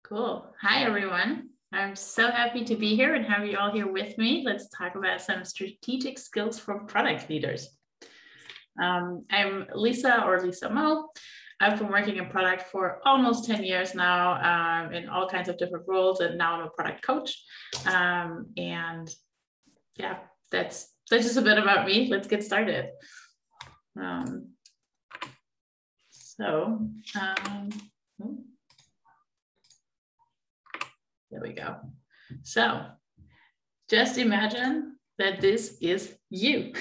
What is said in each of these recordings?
Cool. Hi, everyone. I'm so happy to be here and have you all here with me. Let's talk about some strategic skills for product leaders. I'm Lisa or Lisa Mo. I've been working in product for almost 10 years now in all kinds of different roles, and now I'm a product coach. And yeah, that's just a bit about me. Let's get started. There we go. So just imagine that this is you.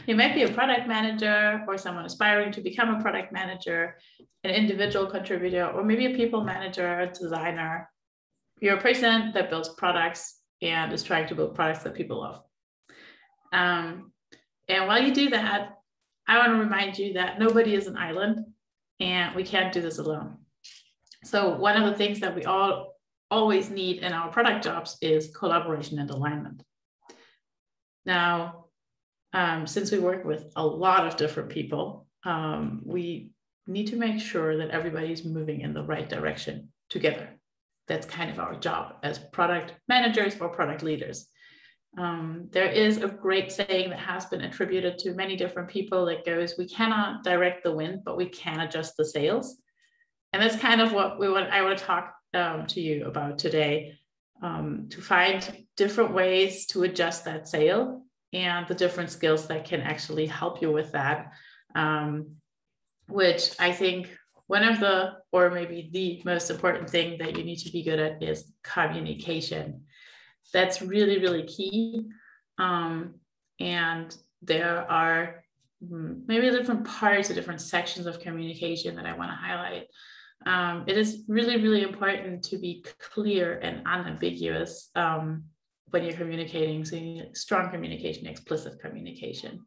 You might be a product manager or someone aspiring to become a product manager, an individual contributor, or maybe a people manager, a designer. You're a person that builds products and is trying to build products that people love. And while you do that, I want to remind you that nobody is an island and we can't do this alone. So one of the things that we always need in our product jobs is collaboration and alignment. Now, since we work with a lot of different people, we need to make sure that everybody's moving in the right direction together. That's kind of our job as product managers or product leaders. There is a great saying that has been attributed to many different people that goes, we cannot direct the wind, but we can adjust the sails. And that's kind of what I want to talk to you about today, to find different ways to adjust that sail and the different skills that can actually help you with that, which I think one of the, or maybe the most important thing that you need to be good at is communication. That's really, really key. And there are maybe different parts or different sections of communication that I want to highlight. It is really, really important to be clear and unambiguous when you're communicating. So you need strong communication, explicit communication.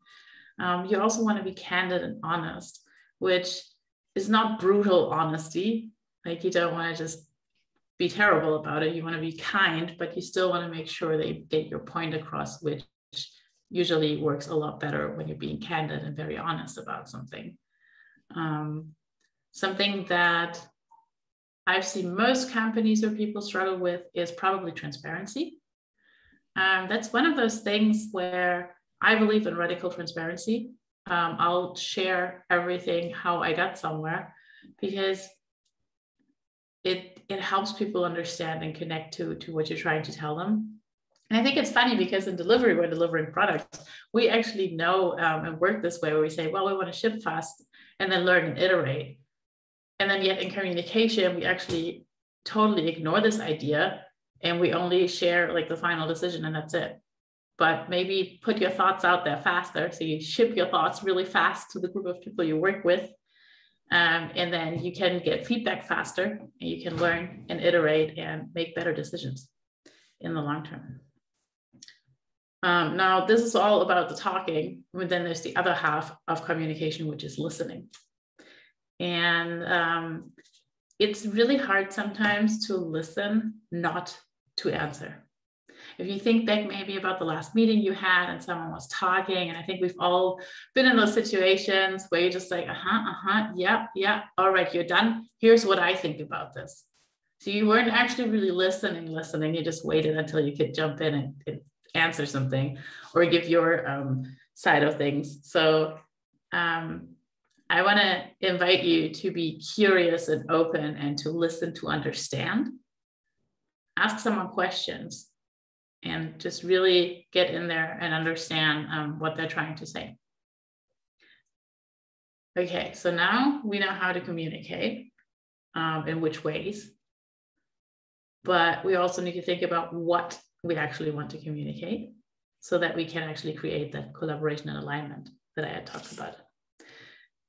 You also want to be candid and honest, which is not brutal honesty. Like, you don't want to just be terrible about it. You want to be kind, but you still want to make sure that you get your point across, which usually works a lot better when you're being candid and very honest about something. Something that I've seen most companies or people struggle with is probably transparency. That's one of those things where I believe in radical transparency. I'll share everything, how I got somewhere, because it helps people understand and connect to what you're trying to tell them. And I think it's funny because in delivery, we're delivering products. We actually know and work this way where we say, well, we want to ship fast and then learn and iterate. And then yet in communication, we actually totally ignore this idea and we only share like the final decision and that's it. But maybe put your thoughts out there faster. So you ship your thoughts really fast to the group of people you work with. And then you can get feedback faster and you can learn and iterate and make better decisions in the long term. Now, this is all about the talking, but then there's the other half of communication, which is listening. And it's really hard sometimes to listen, not to answer. If you think back maybe about the last meeting you had and someone was talking, and I think we've all been in those situations where you're just like, yeah, all right, you're done. Here's what I think about this. So you weren't actually really listening. You just waited until you could jump in and answer something or give your side of things. So I want to invite you to be curious and open and to listen to understand. Ask someone questions and just really get in there and understand what they're trying to say. Okay, so now we know how to communicate, in which ways, but we also need to think about what we actually want to communicate so that we can actually create that collaboration and alignment that I had talked about.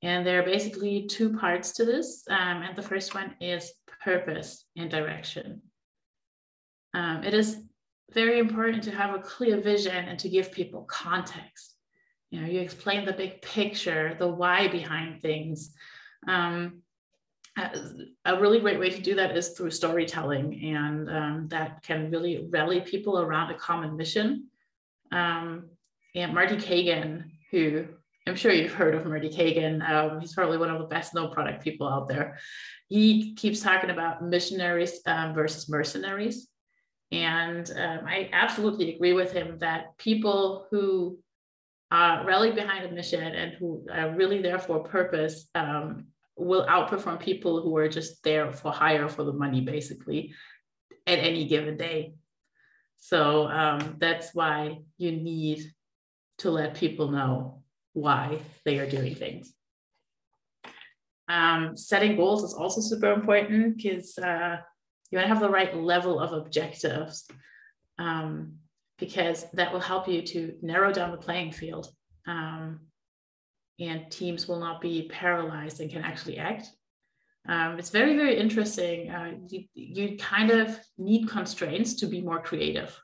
And there are basically two parts to this. And the first one is purpose and direction. It is very important to have a clear vision and to give people context. You know, you explain the big picture, the why behind things. A really great way to do that is through storytelling, and that can really rally people around a common mission. And Marty Kagan, who I'm sure you've heard of Marty Kagan. He's probably one of the best known product people out there. he keeps talking about missionaries versus mercenaries. And I absolutely agree with him that people who rally behind a mission and who are really there for a purpose will outperform people who are just there for hire for the money, basically, at any given day. So that's why you need to let people know why they are doing things. Setting goals is also super important because you want to have the right level of objectives, because that will help you to narrow down the playing field, and teams will not be paralyzed and can actually act. It's very, very interesting. You kind of need constraints to be more creative.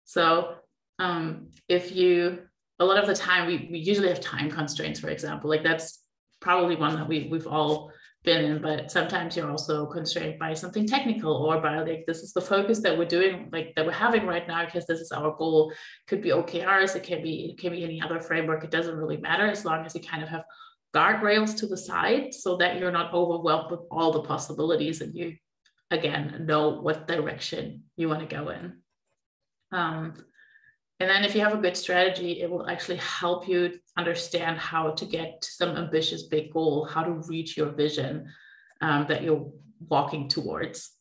So a lot of the time we usually have time constraints, for example, like that's probably one that we've all been in, but sometimes you're also constrained by something technical or by like, this is the focus that we're doing, like that we're having right now, because this is our goal. Could be OKRs, it can be any other framework. It doesn't really matter as long as you kind of have guardrails to the side so that you're not overwhelmed with all the possibilities and you, again, know what direction you want to go in. And then if you have a good strategy, it will actually help you understand how to get to some ambitious big goal, how to reach your vision that you're walking towards.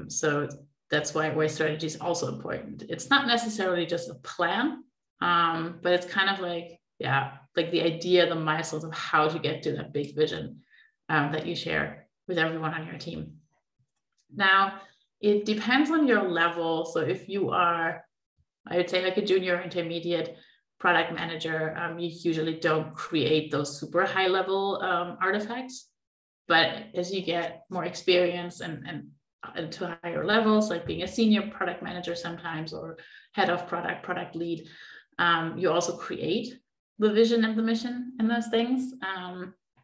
So that's why strategy is also important. It's not necessarily just a plan, but it's kind of like, like the idea, the milestones of how to get to that big vision that you share with everyone on your team. Now, it depends on your level. So if you are, I would say like a junior intermediate product manager, you usually don't create those super high level artifacts. But as you get more experience and to higher levels, like being a senior product manager sometimes, or head of product lead, you also create the vision and the mission and those things.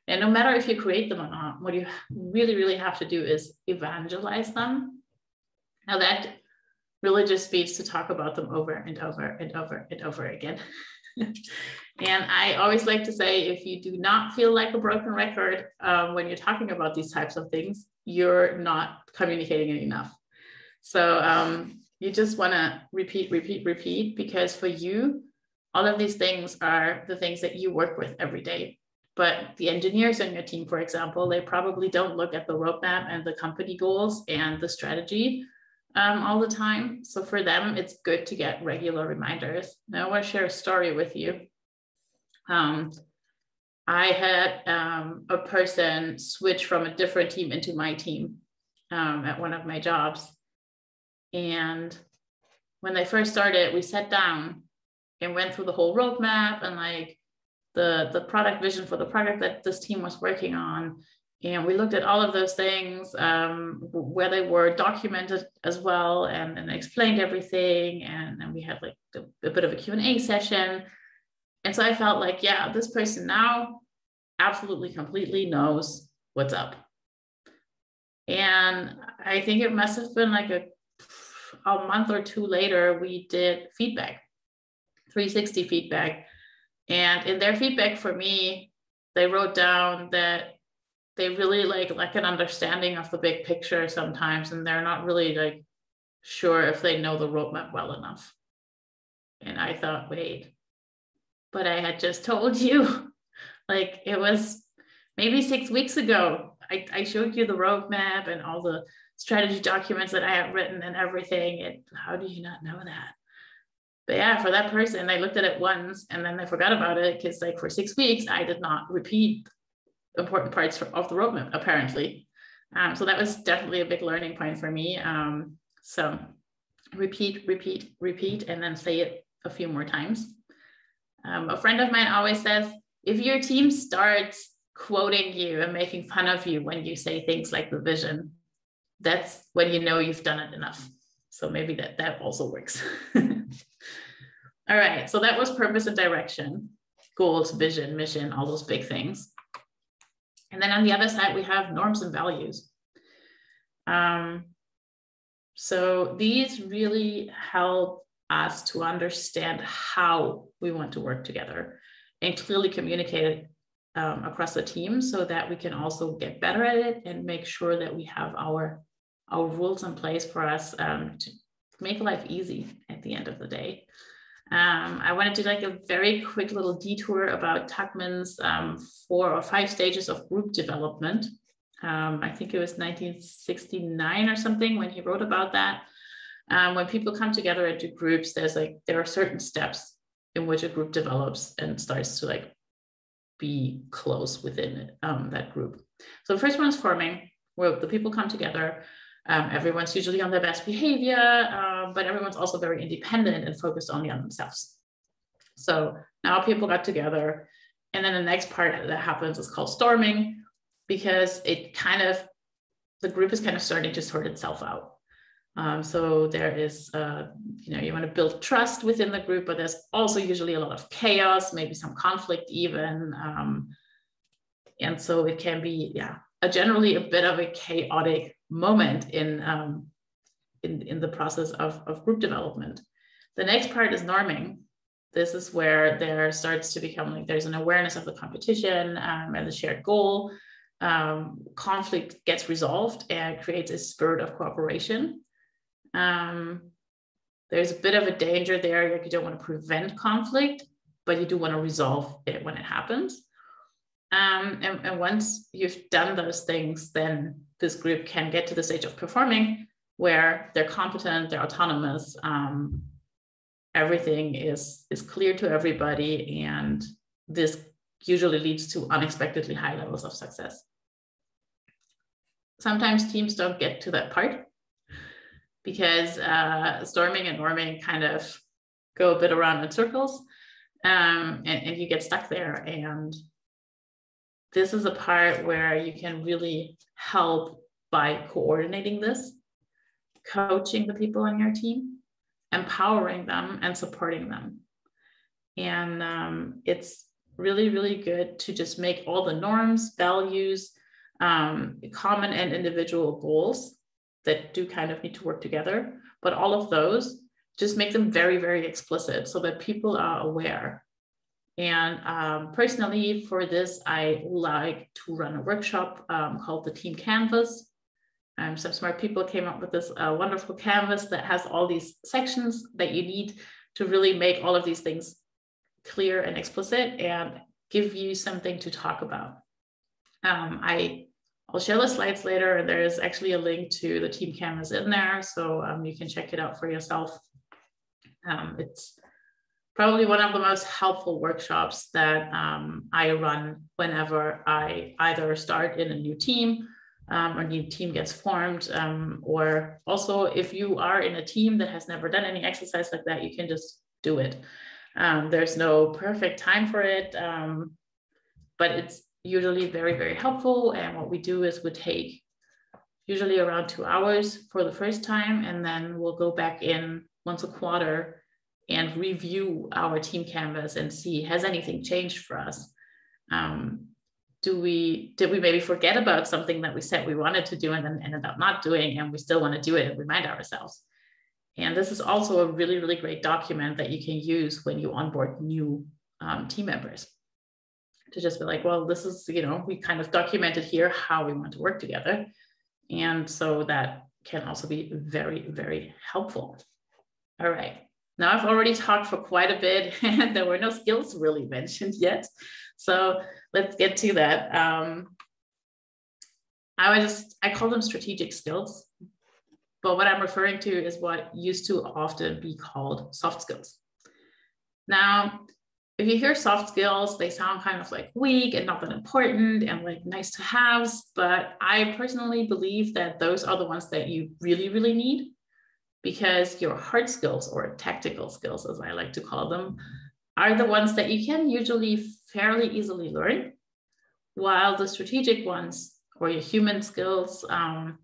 And no matter if you create them or not, what you really, really have to do is evangelize them. Now that really just means to talk about them over and over and over and over again. And I always like to say, if you do not feel like a broken record when you're talking about these types of things, you're not communicating it enough. So you just want to repeat, because for you, all of these things are the things that you work with every day. But the engineers on your team, for example, they probably don't look at the roadmap and the company goals and the strategy all the time. So for them, it's good to get regular reminders. Now I want to share a story with you. I had a person switch from a different team into my team at one of my jobs. And when they first started, we sat down and went through the whole roadmap and like the product vision for the product that this team was working on. And we looked at all of those things where they were documented as well, and explained everything. And we had like a bit of a Q&A session. And so I felt like, yeah, this person now absolutely completely knows what's up. And I think it must have been like a month or two later, we did feedback, 360 feedback. And in their feedback for me, they wrote down that they really like an understanding of the big picture sometimes, and they're not really like sure if they know the roadmap well enough. And I thought, wait, but I had just told you, like it was maybe 6 weeks ago. I showed you the roadmap and all the strategy documents that I had written and everything. And how do you not know that? But yeah, for that person, they looked at it once and then they forgot about it, because like for 6 weeks, I did not repeat important parts of the roadmap, apparently. So that was definitely a big learning point for me. So repeat, and then say it a few more times. A friend of mine always says, if your team starts quoting you and making fun of you when you say things like the vision, that's when you know you've done it enough. So maybe that also works. All right, so that was purpose and direction, goals, vision, mission, all those big things. And then on the other side, we have norms and values. So these really help us to understand how we want to work together and clearly communicate across the team so that we can also get better at it and make sure that we have our rules in place for us to make life easy at the end of the day. I want to do like a very quick little detour about Tuckman's 4 or 5 stages of group development. I think it was 1969 or something when he wrote about that. When people come together into groups, there are certain steps in which a group develops and starts to like be close within that group. So the first one is forming, where the people come together. Everyone's usually on their best behavior, but everyone's also very independent and focused only on themselves. So now people got together, and then the next part that happens is called storming, because the group is kind of starting to sort itself out. So there is, you want to build trust within the group, but there's also usually a lot of chaos, maybe some conflict even. And so it can be, generally a bit of a chaotic moment in the process of group development. The next part is norming. This is where there starts to become like there's an awareness of the competition and the shared goal. Conflict gets resolved and creates a spirit of cooperation. There's a bit of a danger there. Like you don't want to prevent conflict, but you do want to resolve it when it happens. And once you've done those things, then this group can get to the stage of performing, where they're competent, they're autonomous, everything is clear to everybody, and this usually leads to unexpectedly high levels of success. Sometimes teams don't get to that part because storming and norming kind of go a bit around in circles, and you get stuck there. And this is a part where you can really help by coordinating this, coaching the people on your team, empowering them and supporting them. And it's really, really good to just make all the norms, values, common and individual goals that do kind of need to work together, but all of those, just make them very, very explicit so that people are aware. And personally, for this, I like to run a workshop called the Team Canvas. Some smart people came up with this wonderful canvas that has all these sections that you need to really make all of these things clear and explicit and give you something to talk about. I'll share the slides later, and there is actually a link to the Team Canvas in there, so you can check it out for yourself. It's probably one of the most helpful workshops that I run whenever I either start in a new team or a new team gets formed, or also if you are in a team that has never done any exercise like that, you can just do it. There's no perfect time for it, but it's usually very, very helpful. And what we do is we take usually around 2 hours for the first time, and then we'll go back in once a quarter and review our team canvas and see, has anything changed for us? Did we maybe forget about something that we said we wanted to do and then ended up not doing, and we still want to do it and remind ourselves? And this is also a really, really great document that you can use when you onboard new team members, to just be like, well, this is, we kind of documented here how we want to work together. And so that can also be very, very helpful. All right. Now I've already talked for quite a bit and there were no skills really mentioned yet. So let's get to that. I call them strategic skills, but what I'm referring to is what used to often be called soft skills. Now, if you hear soft skills, they sound kind of like weak and not that important and like nice to haves, but I personally believe that those are the ones that you really, really need, because your hard skills, or tactical skills, as I like to call them, are the ones that you can usually fairly easily learn, while the strategic ones, or your human skills, are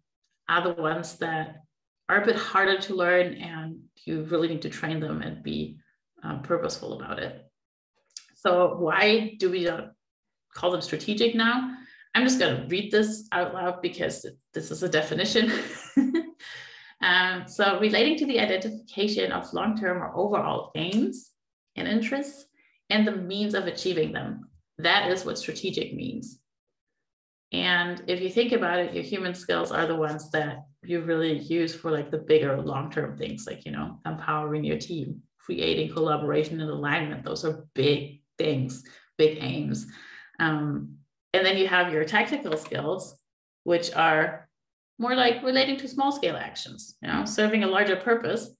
the ones that are a bit harder to learn, and you really need to train them and be purposeful about it. So why do we call them strategic now? I'm just going to read this out loud because this is a definition. So relating to the identification of long-term or overall aims and interests and the means of achieving them, That is what strategic means. And if you think about it, your human skills are the ones that you really use for like the bigger long-term things, like, you know, empowering your team, creating collaboration and alignment. Those are big things, big aims. And then you have your tactical skills, which are more like relating to small scale actions, you know, serving a larger purpose.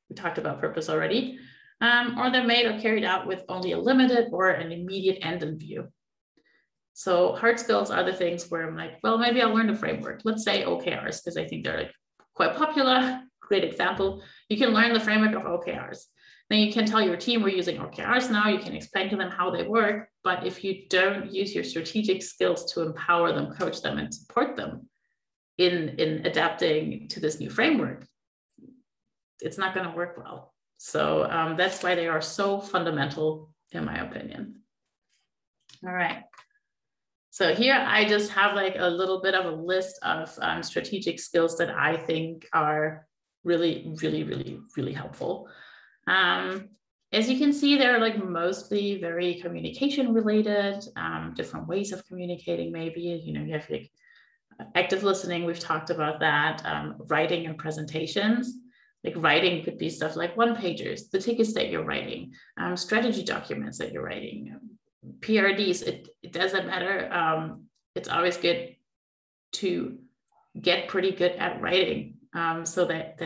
We talked about purpose already, or they're made or carried out with only a limited or an immediate end in view. So hard skills are the things where I'm like, well, maybe I'll learn the framework. Let's say OKRs, because I think they're like quite popular. Great example. You can learn the framework of OKRs. Then you can tell your team we're using OKRs now. You can explain to them how they work. But if you don't use your strategic skills to empower them, coach them, and support them in adapting to this new framework, it's not going to work well. So that's why they are so fundamental, in my opinion. All right. So here I just have like a little bit of a list of strategic skills that I think are really, really, really, really helpful. As you can see, they're like mostly very communication related, different ways of communicating maybe. You know, you have like active listening, we've talked about that, writing and presentations. Like writing could be stuff like one-pagers, the tickets that you're writing, strategy documents that you're writing, PRDs, it doesn't matter. It's always good to get pretty good at writing so that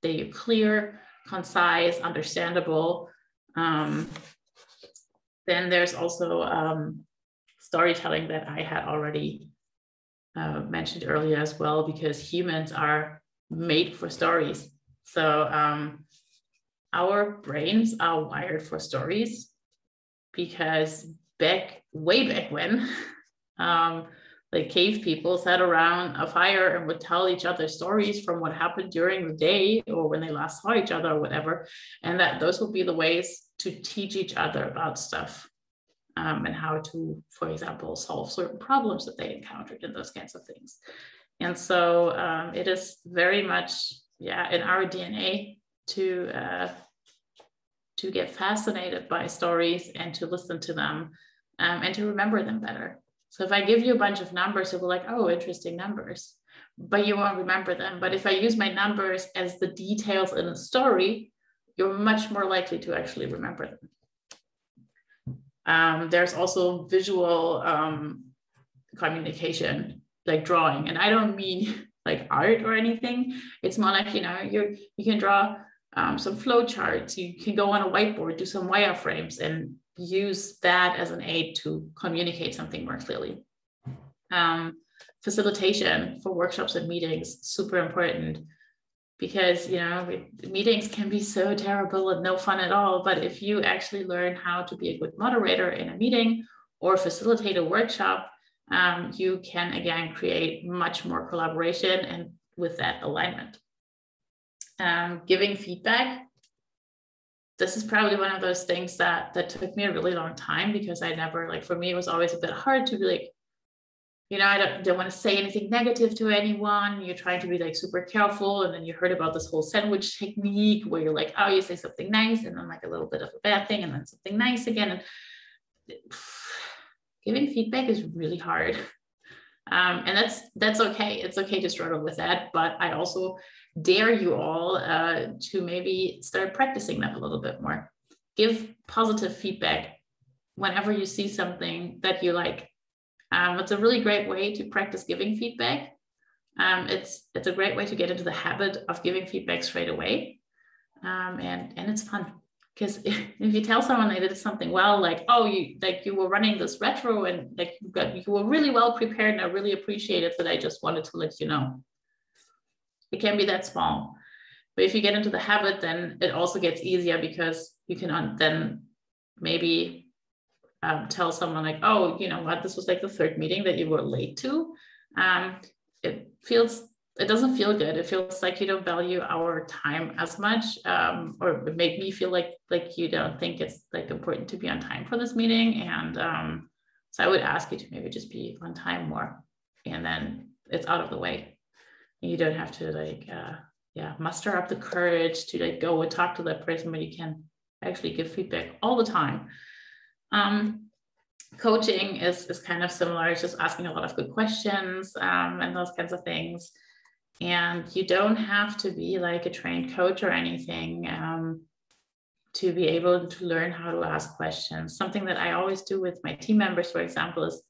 they're clear, concise, understandable. Then there's also storytelling that I had already mentioned earlier as well, because humans are made for stories. So our brains are wired for stories, because way back when, like cave people sat around a fire and would tell each other stories from what happened during the day or when they last saw each other or whatever. And that those would be the ways to teach each other about stuff and how to, for example, solve certain problems that they encountered and those kinds of things. And so it is very much, yeah, in our DNA to get fascinated by stories and to listen to them and to remember them better. So if I give you a bunch of numbers, you'll be like, oh, interesting numbers, but you won't remember them. But if I use my numbers as the details in a story, you're much more likely to actually remember them. There's also visual communication, like drawing. And I don't mean like art or anything. It's more like, you know, you can draw some flow charts. You can go on a whiteboard, do some wireframes, and use that as an aid to communicate something more clearly. Facilitation for workshops and meetings, super important, because, you know, meetings can be so terrible and no fun at all. But if you actually learn how to be a good moderator in a meeting or facilitate a workshop, you can again create much more collaboration and with that alignment. Giving feedback. This is probably one of those things that took me a really long time, because I never, like, for me, it was always a bit hard to be like, you know, I don't want to say anything negative to anyone. You're trying to be like super careful. And then you heard about this whole sandwich technique where you're like, oh, you say something nice and then like a little bit of a bad thing and then something nice again. And giving feedback is really hard. And that's okay. It's okay to struggle with that. But I also dare you all to maybe start practicing that a little bit more. Give positive feedback whenever you see something that you like. It's a really great way to practice giving feedback. It's a great way to get into the habit of giving feedback straight away. And it's fun. Because if you tell someone they did something well, like, oh, you were running this retro and like you were really well prepared and I really appreciate it, but I just wanted to let you know. It can be that small. But if you get into the habit, then it also gets easier, because you can then maybe tell someone like, oh, you know what, this was like the third meeting that you were late to. It doesn't feel good. It feels like you don't value our time as much, or it made me feel like you don't think it's like important to be on time for this meeting. And so I would ask you to maybe just be on time more, and then it's out of the way. You don't have to like, muster up the courage to like go and talk to that person, but you can actually give feedback all the time. Coaching is kind of similar. It's just asking a lot of good questions and those kinds of things. And you don't have to be like a trained coach or anything to be able to learn how to ask questions. Something that I always do with my team members, for example, is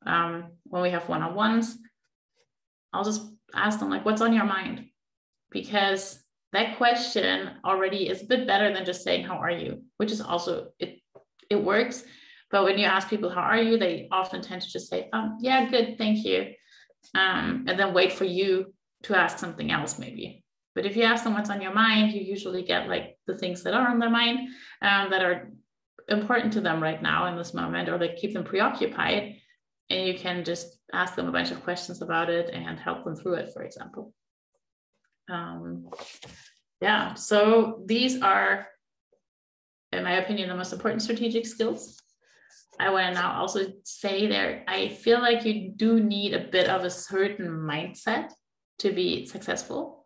when we have one-on-ones, I'll just ask them like, what's on your mind? Because that question already is a bit better than just saying, how are you? Which is also, it works. But when you ask people, how are you? They often tend to just say, yeah, good, thank you. And then wait for you to ask something else maybe. But if you ask them what's on your mind, you usually get like the things that are on their mind that are important to them right now in this moment, or they keep them preoccupied. And you can just ask them a bunch of questions about it and help them through it, for example. Yeah, so these are, in my opinion, the most important strategic skills. I want to now also say there, I feel like you do need a bit of a certain mindset to be successful.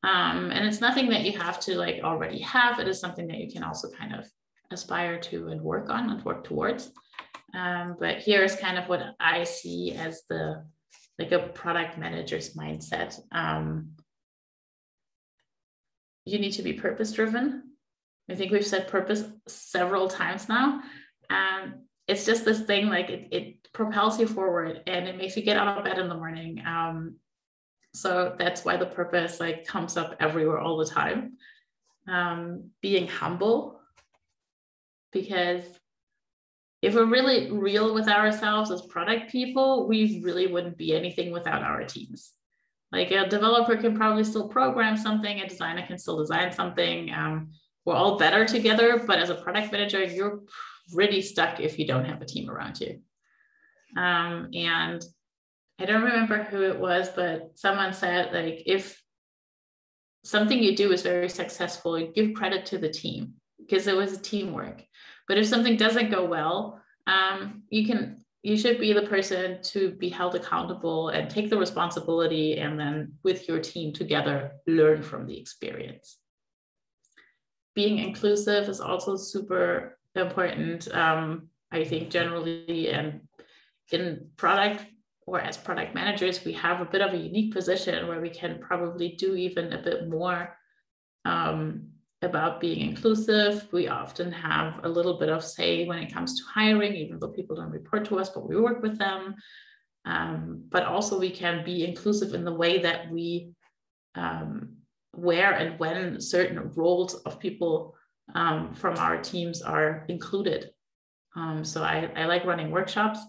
And it's nothing that you have to like already have. It is something that you can also kind of aspire to and work on and work towards. But here is kind of what I see as like a product manager's mindset. You need to be purpose-driven. I think we've said purpose several times now. It's just this thing, like it propels you forward and it makes you get out of bed in the morning. So that's why the purpose like comes up everywhere all the time. Being humble, because if we're really real with ourselves as product people, we really wouldn't be anything without our teams. Like a developer can probably still program something, a designer can still design something. We're all better together, but as a product manager, you're really stuck if you don't have a team around you. And I don't remember who it was, but someone said, like, if something you do is very successful, you give credit to the team because it was teamwork. But if something doesn't go well, you should be the person to be held accountable and take the responsibility, and then with your team together, learn from the experience. Being inclusive is also super important. I think generally, and in product or as product managers, we have a bit of a unique position where we can probably do even a bit more about being inclusive. We often have a little bit of say when it comes to hiring, even though people don't report to us, but we work with them. But also we can be inclusive in the way that we where and when certain roles of people from our teams are included. So I like running workshops.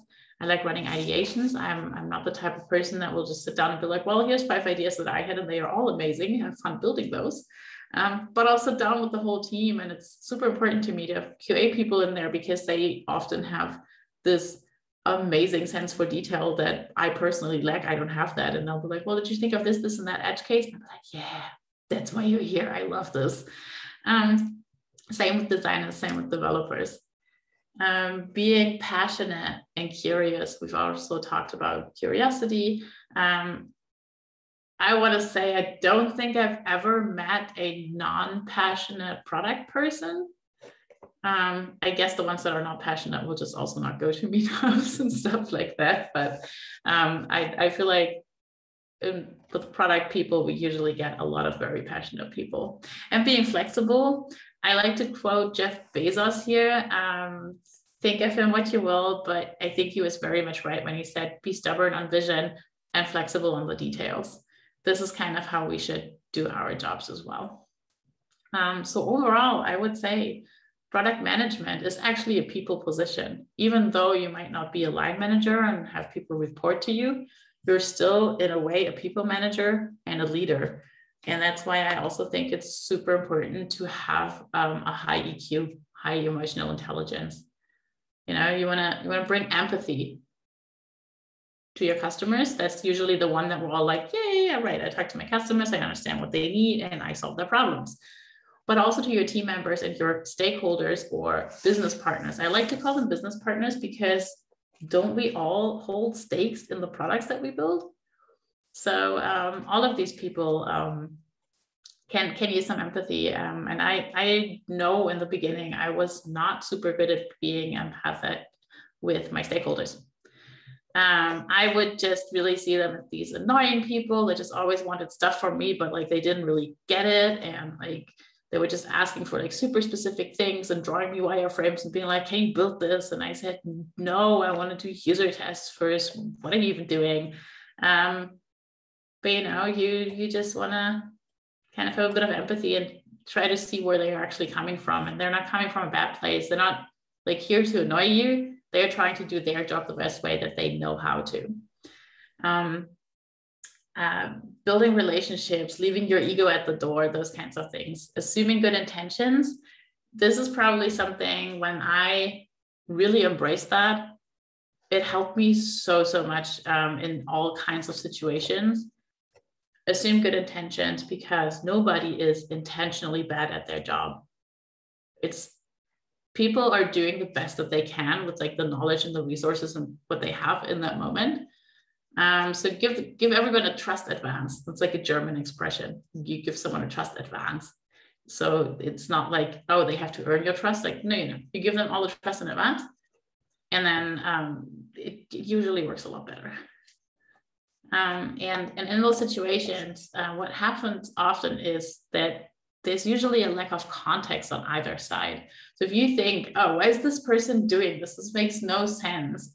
I like running ideations. I'm not the type of person that will just sit down and be like, well, here's 5 ideas that I had and they are all amazing. I have fun building those. But I'll sit down with the whole team, and it's super important to me to have QA people in there because they often have this amazing sense for detail that I personally lack. I don't have that. And they'll be like, well, did you think of this and that edge case? And I'm like, yeah, that's why you're here. I love this. Same with designers, same with developers. Being passionate and curious. We've also talked about curiosity. I want to say I don't think I've ever met a non-passionate product person. I guess the ones that are not passionate will just also not go to meetups and stuff like that. But I feel like with product people, we usually get a lot of very passionate people. And being flexible, I like to quote Jeff Bezos here. Think of him what you will, but I think he was very much right when he said, be stubborn on vision and flexible on the details. This is kind of how we should do our jobs as well. So overall, I would say product management is actually a people position. Even though you might not be a line manager and have people report to you, you're still in a way a people manager and a leader. And that's why I also think it's super important to have a high EQ, high emotional intelligence. You know, you wanna bring empathy to your customers. That's usually the one that we're all like, yeah, right. I talk to my customers, I understand what they need, and I solve their problems. But also to your team members and your stakeholders or business partners. I like to call them business partners because don't we all hold stakes in the products that we build? So all of these people can use some empathy. And I know in the beginning, I was not super good at being empathic with my stakeholders. I would just really see them as these annoying people that just always wanted stuff from me, but like they didn't really get it. And like they were just asking for like super specific things and drawing me wireframes and being like, can you build this? And I said, no, I want to do user tests first. What are you even doing? But you know, you just want to kind of have a bit of empathy and try to see where they are actually coming from. And they're not coming from a bad place. They're not like here to annoy you. They're trying to do their job the best way that they know how to. Building relationships, leaving your ego at the door, those kinds of things. Assuming good intentions. This is probably something when I really embraced that, it helped me so much in all kinds of situations. Assume good intentions, because nobody is intentionally bad at their job. It's people are doing the best that they can with like the knowledge and the resources and what they have in that moment. So give everyone a trust advance. That's like a German expression. You give someone a trust advance. So it's not like, oh, they have to earn your trust. Like, no, you give them all the trust in advance. And then it usually works a lot better. And in those situations, what happens often is that there's usually a lack of context on either side. So if you think, oh, why is this person doing this? This makes no sense.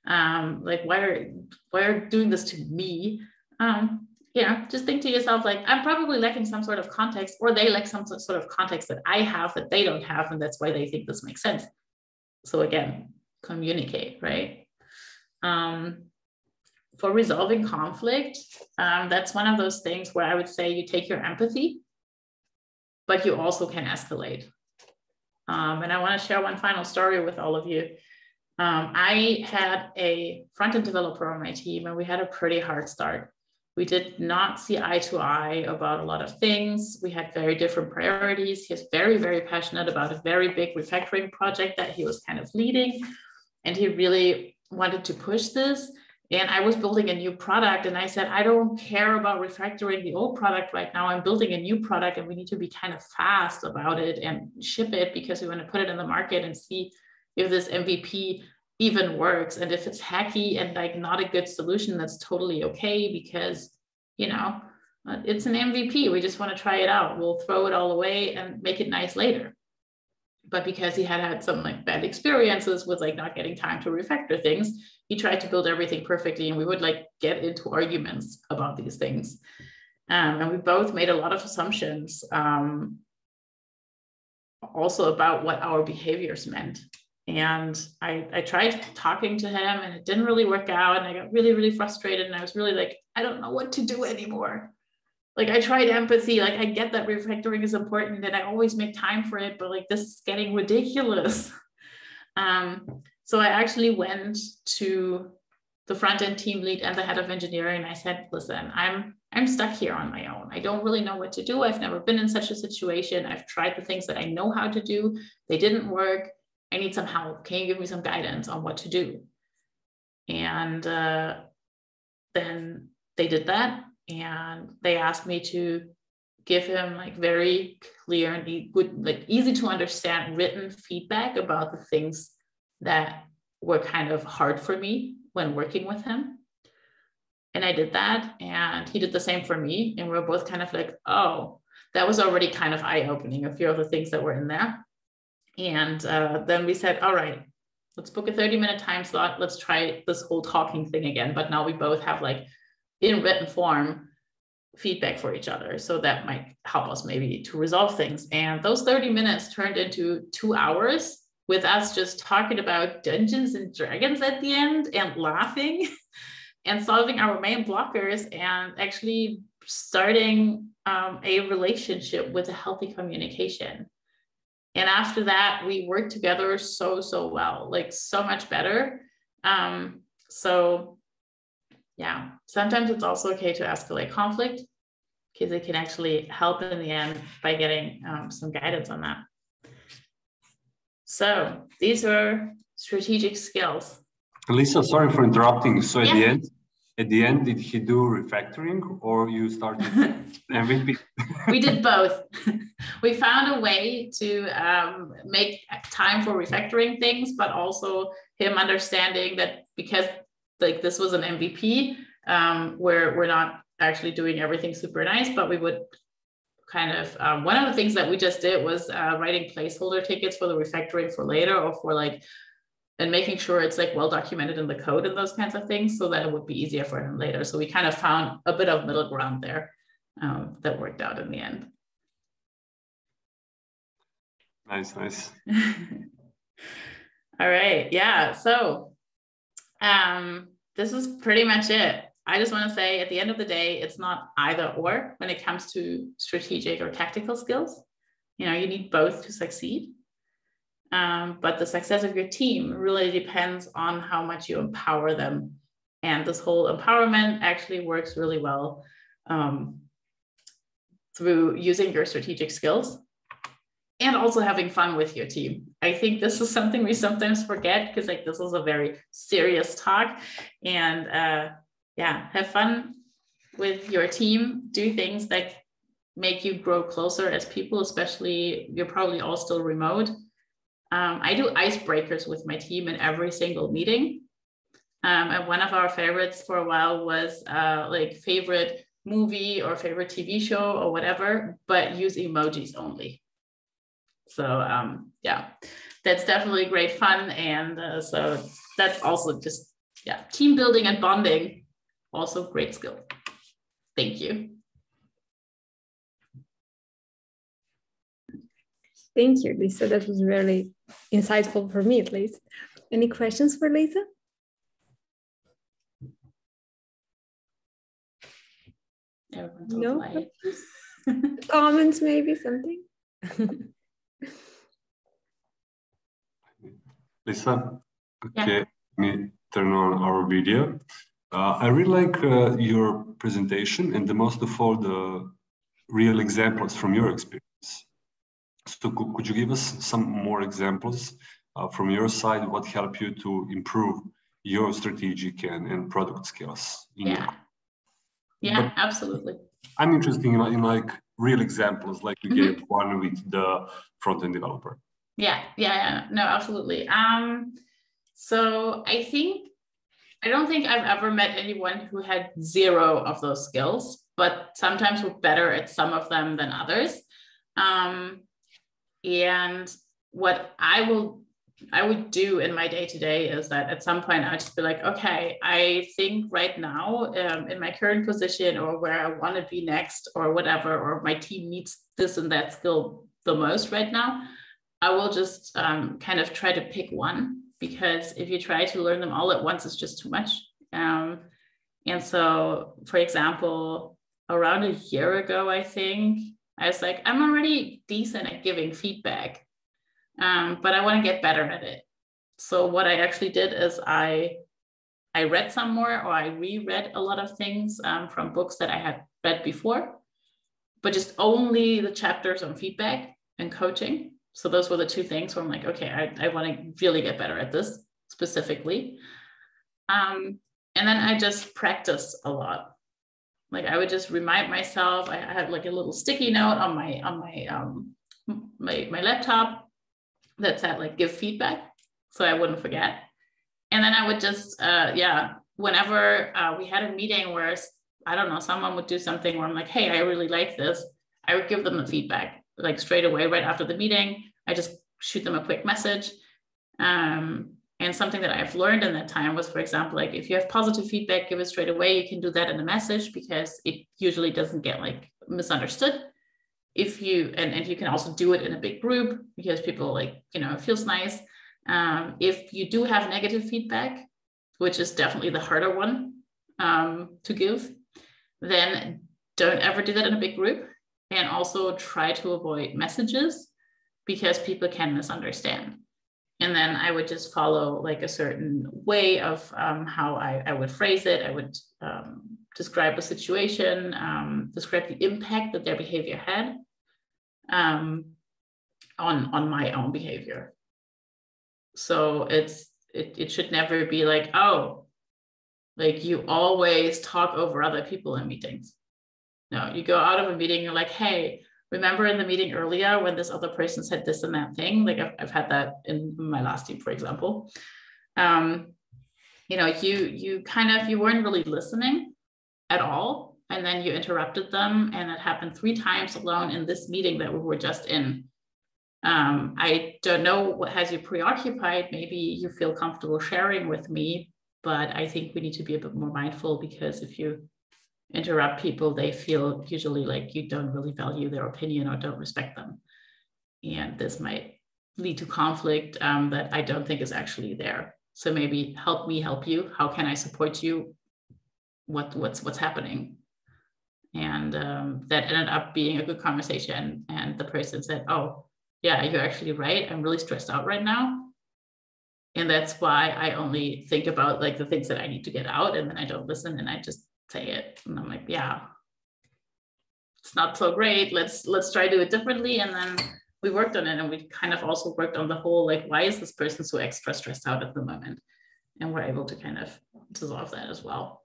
Like, why are doing this to me? Just think to yourself, like, I'm probably lacking some sort of context, or they lack some sort of context that I have that they don't have, and that's why they think this makes sense. So again, communicate, right? For resolving conflict, that's one of those things where I would say you take your empathy, but you also can escalate. And I want to share one final story with all of you. I had a front-end developer on my team, and we had a pretty hard start. We did not see eye to eye about a lot of things. We had very different priorities. He was very passionate about a very big refactoring project that he was kind of leading, and he really wanted to push this. And I was building a new product, and I said, I don't care about refactoring the old product right now. I'm building a new product, and we need to be kind of fast about it and ship it, because we want to put it in the market and see if this MVP even works. And if it's hacky and like not a good solution, that's totally okay, because, it's an MVP. We just want to try it out. We'll throw it all away and make it nice later. But because he had some like bad experiences with like not getting time to refactor things, he tried to build everything perfectly, and we would like get into arguments about these things. And we both made a lot of assumptions also about what our behaviors meant. And I tried talking to him, and it didn't really work out. And I got really frustrated, and I was really like, I don't know what to do anymore. Like, I tried empathy. Like, I get that refactoring is important and I always make time for it, but like, this is getting ridiculous. So I actually went to the front-end team lead and the head of engineering. And I said, listen, I'm stuck here on my own. I don't really know what to do. I've never been in such a situation. I've tried the things that I know how to do. They didn't work. I need some help. Can you give me some guidance on what to do? And then they did that. And they asked me to give him like very clear and good, like easy to understand written feedback about the things that were kind of hard for me when working with him. And I did that, and he did the same for me. And we were both kind of like, oh, that was already kind of eye-opening, a few of the things that were in there. And then we said, all right, let's book a 30-minute time slot. Let's try this whole talking thing again. But now we both have like in written form feedback for each other. So that might help us maybe to resolve things. And those 30 minutes turned into 2 hours with us just talking about Dungeons and Dragons at the end, and laughing and solving our main blockers, and actually starting a relationship with a healthy communication. And after that, we worked together so well, like so much better. So yeah, sometimes it's also okay to escalate conflict, because it can actually help in the end by getting some guidance on that. So these are strategic skills. Lisa, sorry for interrupting. So at the end, at the end, did he do refactoring or you started MVP? We did both. We found a way to make time for refactoring things, but also him understanding that because like this was an MVP, where we're not actually doing everything super nice, but we would kind of, one of the things that we just did was writing placeholder tickets for the refactoring for later, or for like, and making sure it's like well documented in the code and those kinds of things so that it would be easier for him later. So we kind of found a bit of middle ground there that worked out in the end. Nice, nice. All right, yeah, so this is pretty much it. I just want to say at the end of the day, it's not either or when it comes to strategic or tactical skills. You know, you need both to succeed. But the success of your team really depends on how much you empower them. And this whole empowerment actually works really well through using your strategic skills and also having fun with your team. I think this is something we sometimes forget because like this is a very serious talk. And yeah, have fun with your team, do things that make you grow closer as people, especially you're probably all still remote. I do icebreakers with my team in every single meeting. And one of our favorites for a while was like favorite movie or favorite TV show or whatever, but use emojis only. So yeah, that's definitely great fun. And so that's also just, yeah, team building and bonding, also great skill. Thank you. Thank you, Lisa. That was really insightful for me, at least. Any questions for Lisa? No comments, maybe something. Lisa, okay, let me turn on our video. I really like your presentation and the most of all the real examples from your experience. So could you give us some more examples from your side? What helped you to improve your strategic and product skills? Yeah, yeah, absolutely. I'm interested in like real examples, like you gave one with the front-end developer. Yeah, no, absolutely. So I don't think I've ever met anyone who had zero of those skills, but sometimes we're better at some of them than others. And what I would do in my day-to-day is that at some point I would just be like, okay, I think right now in my current position or where I want to be next or whatever, or my team needs this and that skill the most right now, I will just kind of try to pick one, because if you try to learn them all at once, it's just too much. And so, for example, around a year ago, I think, I was like, I'm already decent at giving feedback, but I want to get better at it. So what I actually did is I read some more, or I reread a lot of things from books that I had read before, but just only the chapters on feedback and coaching. So those were the two things where I'm like, okay, I want to really get better at this specifically. And then I just practiced a lot. Like I would just remind myself, I had like a little sticky note on my laptop that said like give feedback, so I wouldn't forget. And then I would just, whenever we had a meeting where, I don't know, someone would do something where I'm like, hey, I really like this, I would give them the feedback like straight away, right after the meeting. I just shoot them a quick message. And something that I've learned in that time was, for example, like if you have positive feedback, give it straight away. You can do that in a message because it usually doesn't get like misunderstood. If you, and you can also do it in a big group because people like, you know, it feels nice. If you do have negative feedback, which is definitely the harder one to give, then don't ever do that in a big group. And also try to avoid messages because people can misunderstand. And then I would just follow like a certain way of how I would phrase it. I would describe the situation, describe the impact that their behavior had on my own behavior. So it should never be like, oh, like you always talk over other people in meetings. No, you go out of a meeting, you're like, hey, remember in the meeting earlier when this other person said this and that thing? Like I've had that in my last team, for example. You know, you weren't really listening at all. And then you interrupted them. And it happened 3 times alone in this meeting that we were just in. I don't know what has you preoccupied. Maybe you feel comfortable sharing with me, but I think we need to be a bit more mindful, because if you interrupt people, they feel usually like you don't really value their opinion or don't respect them. And this might lead to conflict that I don't think is actually there. So maybe help me help you. How can I support you? What's happening? And that ended up being a good conversation. And the person said, oh, yeah, you're actually right. I'm really stressed out right now. And that's why I only think about like the things that I need to get out, and then I don't listen and I just say it. And I'm like, yeah, it's not so great. Let's try to do it differently. And then we worked on it, and we kind of also worked on the whole, like, why is this person so extra stressed out at the moment? And we're able to kind of dissolve that as well.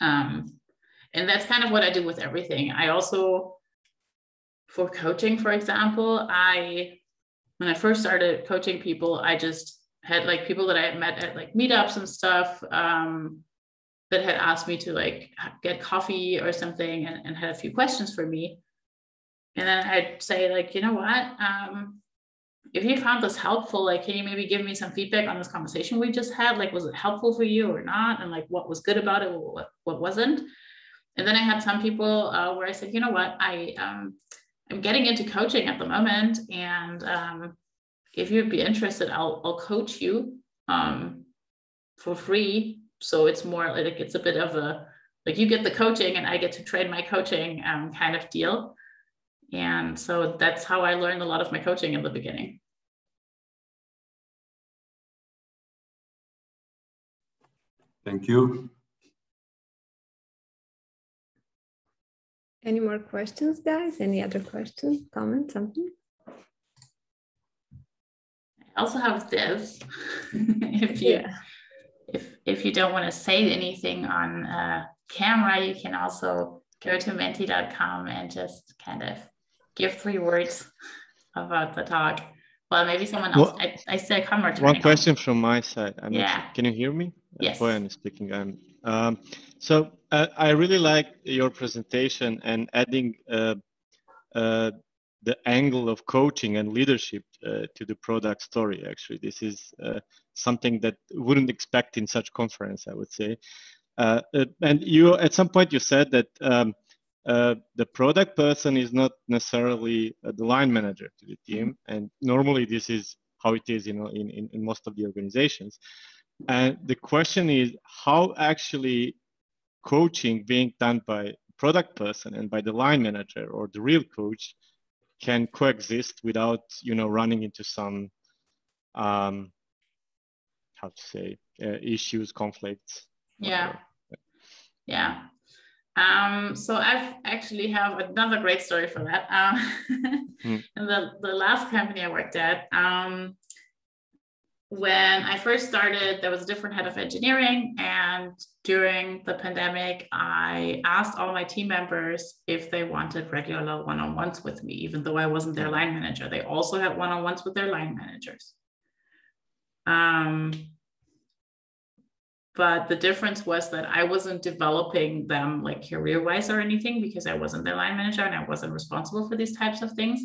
And that's kind of what I do with everything. I also, for coaching, for example, when I first started coaching people, I just had like people that I had met at like meetups and stuff that had asked me to like get coffee or something, and had a few questions for me. And then I'd say like, you know what, if you found this helpful, like, can you maybe give me some feedback on this conversation we just had? Like, was it helpful for you or not? And like, what was good about it? What wasn't? And then I had some people where I said, you know what, I'm getting into coaching at the moment. And if you'd be interested, I'll coach you for free. So it's more like, it's a bit of a, like, you get the coaching and I get to trade my coaching kind of deal. And so that's how I learned a lot of my coaching in the beginning. Thank you. Any more questions, guys? Any other questions, comments, something? I also have this. If you don't want to say anything on camera, you can also go to menti.com and just kind of give 3 words about the talk. Well, maybe someone else. Well, I said come or one question from my side. Yeah. Can you hear me? Yes. Boyan is speaking. So I really like your presentation and adding the angle of coaching and leadership to the product story. Actually, this is something that wouldn't expect in such conference, I would say. And you, at some point, you said that the product person is not necessarily the line manager to the team, and normally this is how it is, you know, in most of the organizations. And the question is how actually coaching being done by product person and by the line manager or the real coach can coexist without, you know, running into some how to say issues, conflicts. Yeah. Yeah. So I've actually have another great story for that. In the last company I worked at, when I first started, there was a different head of engineering, and during the pandemic, I asked all my team members if they wanted regular one-on-ones with me, even though I wasn't their line manager. They also had one-on-ones with their line managers. But the difference was that I wasn't developing them like career-wise or anything, because I wasn't their line manager and I wasn't responsible for these types of things.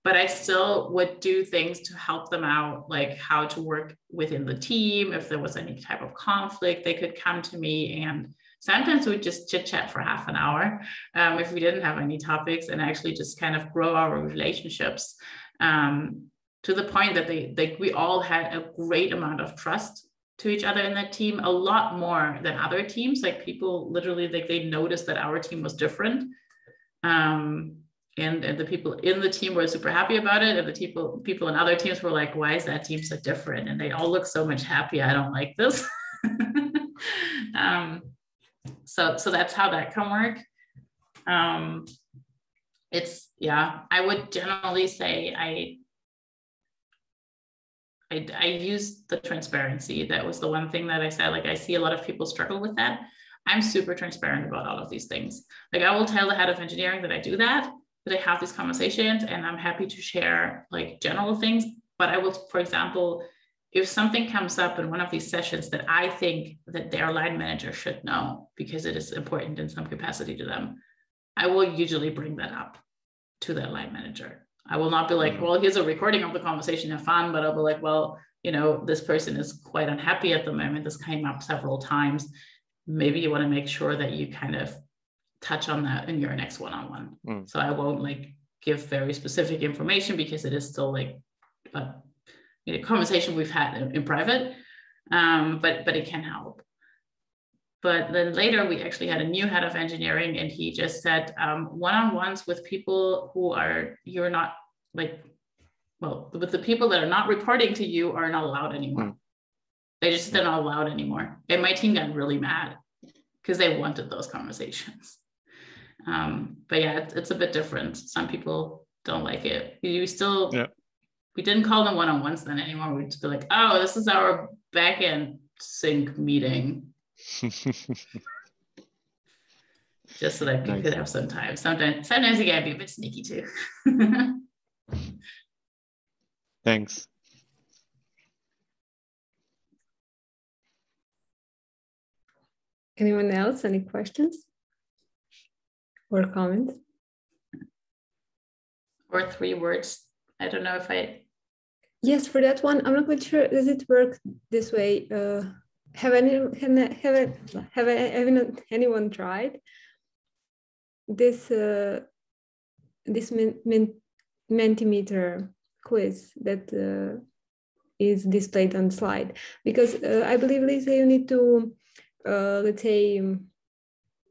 But I still would do things to help them out, like how to work within the team. If there was any type of conflict, they could come to me. And sometimes we'd just chit chat for half an hour if we didn't have any topics, and actually just kind of grow our relationships to the point that we all had a great amount of trust to each other in that team, a lot more than other teams. Like people literally, like they noticed that our team was different. And the people in the team were super happy about it. And the people in other teams were like, why is that team so different? And they all look so much happier. I don't like this. So that's how that can work. I would generally say I use the transparency. That was the one thing that I said, like, I see a lot of people struggle with that. I'm super transparent about all of these things. Like, I will tell the head of engineering that I do that I have these conversations, and I'm happy to share like general things. But I will, for example, if something comes up in one of these sessions that I think that their line manager should know because it is important in some capacity to them, I will usually bring that up to that line manager. I will not be like, well, here's a recording of the conversation, have fun, but I'll be like, well, you know, this person is quite unhappy at the moment. This came up several times. Maybe you want to make sure that you kind of touch on that in your next one-on-one. So I won't like give very specific information because it is still like a conversation we've had in private, but it can help. But then later we actually had a new head of engineering, and he just said one-on-ones with people who are, you're not like, well, with the people that are not reporting to you are not allowed anymore. They're not allowed anymore. And my team got really mad because they wanted those conversations. But yeah, it's a bit different. Some people don't like it. We still, we didn't call them one-on-ones then anymore. We'd just be like, oh, this is our backend sync meeting. Just so that people could have some time. Sometimes you gotta be a bit sneaky too. Thanks. Anyone else? Any questions or comments? Or 3 words. I don't know if I. Yes, for that one, I'm not quite sure. Does it work this way? Have anyone tried this this Mentimeter quiz that is displayed on the slide? Because I believe, Lisa, you need to let's say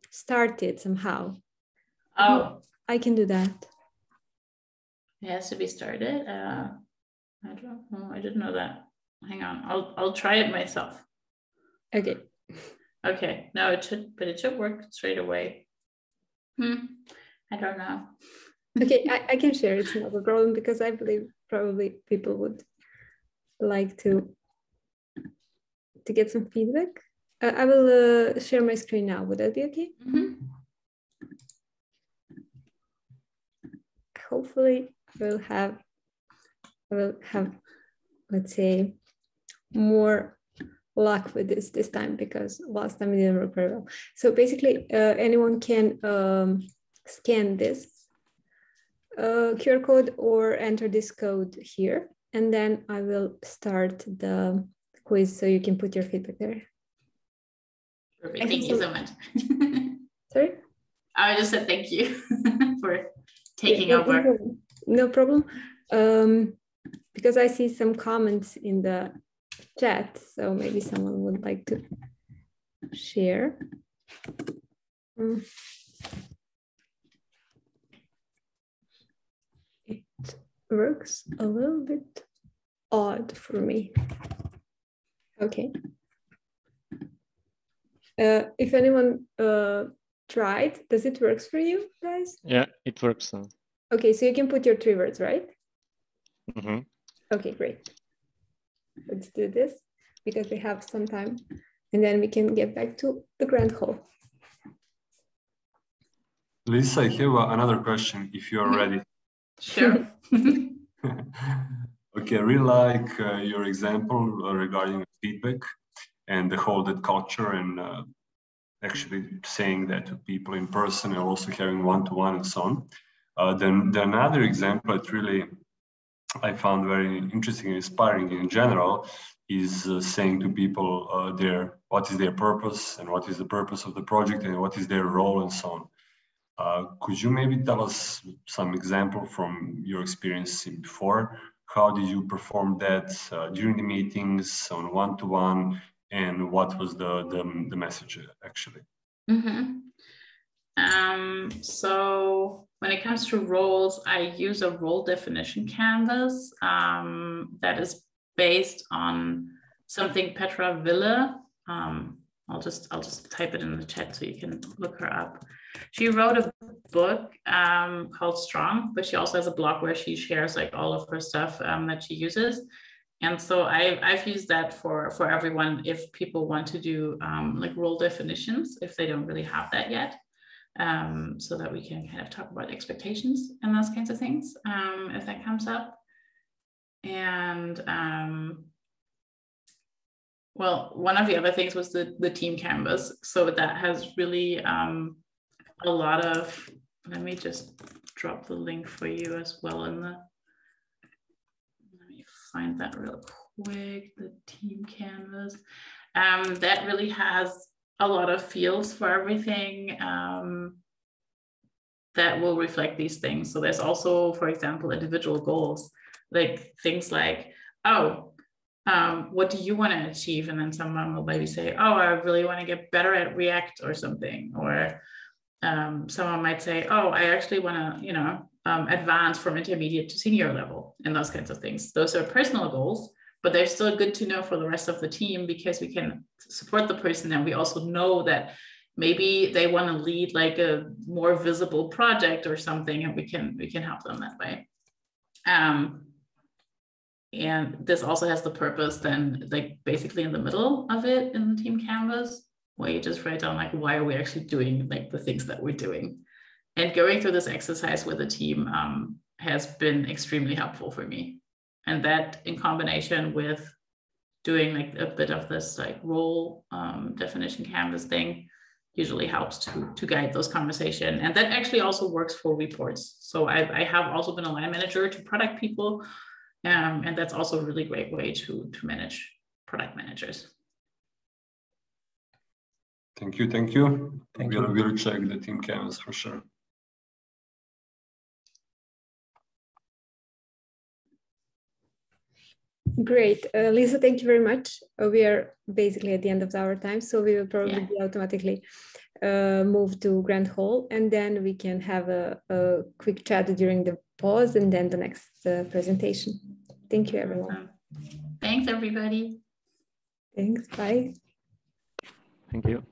start it somehow. Oh, I can do that. It has to be started. I don't know. I didn't know that. Hang on. I'll try it myself. Okay. Okay. No, it should work straight away. I don't know. Okay, I can share. It's not a problem because I believe probably people would like to get some feedback. I will share my screen now. Would that be okay? Hopefully I will have, let's say, more luck with this time, because last time it didn't work very well. So basically anyone can scan this QR code or enter this code here, and then I will start the quiz so you can put your feedback there. Perfect. Thank you so much. Sorry? I just said thank you for taking over. No problem. Because I see some comments in the chat, so maybe someone would like to share. It works a little bit odd for me. Okay. If anyone tried, does it work for you guys? Yeah, it works now. Okay, so you can put your 3 words, right? Okay, great. Let's do this because we have some time, and then we can get back to the grand hall. Lisa, I have another question if you're ready. Sure. Okay, I really like your example regarding feedback and the whole that culture, and actually saying that to people in person and also having one-to-one and so on. Then another example that really I found very interesting and inspiring in general is saying to people what is their purpose and what is the purpose of the project and what is their role and so on. Could you maybe tell us some example from your experience before? How did you perform that during the meetings on one-to-one, and what was the message actually? So when it comes to roles, I use a role definition canvas that is based on something Petra Wille. I'll just type it in the chat so you can look her up. She wrote a book called Strong, but she also has a blog where she shares like all of her stuff that she uses. And so I've used that for everyone if people want to do like role definitions, if they don't really have that yet, so that we can kind of talk about expectations and those kinds of things if that comes up. And well, one of the other things was the team canvas. So that has really a lot of, let me just drop the link for you as well in the, let me find that real quick, the team canvas. That really has a lot of fields for everything that will reflect these things. So there's also, for example, individual goals, like things like, oh, what do you want to achieve? And then someone will maybe say, oh, I really want to get better at React or something. Or someone might say, oh, I actually want to, advance from intermediate to senior level, and those kinds of things. Those are personal goals, but they're still good to know for the rest of the team, because we can support the person. And we also know that maybe they want to lead like a more visible project or something, and we can help them that way. And this also has the purpose then, like basically in the middle of it in the team canvas, where you just write down like, why are we actually doing like the things that we're doing? And going through this exercise with the team has been extremely helpful for me. And that in combination with doing like a bit of this like role definition canvas thing usually helps to guide those conversations. And that actually also works for reports. So I have also been a line manager to product people. And that's also a really great way to manage product managers. Thank you. Thank you. We'll check the team canvas for sure. Great. Lisa, thank you very much. We are basically at the end of our time, so we will probably be automatically move to Grand Hall, and then we can have a quick chat during the pause and then the next presentation. Thank you, everyone. Thanks, everybody. Thanks. Bye. Thank you.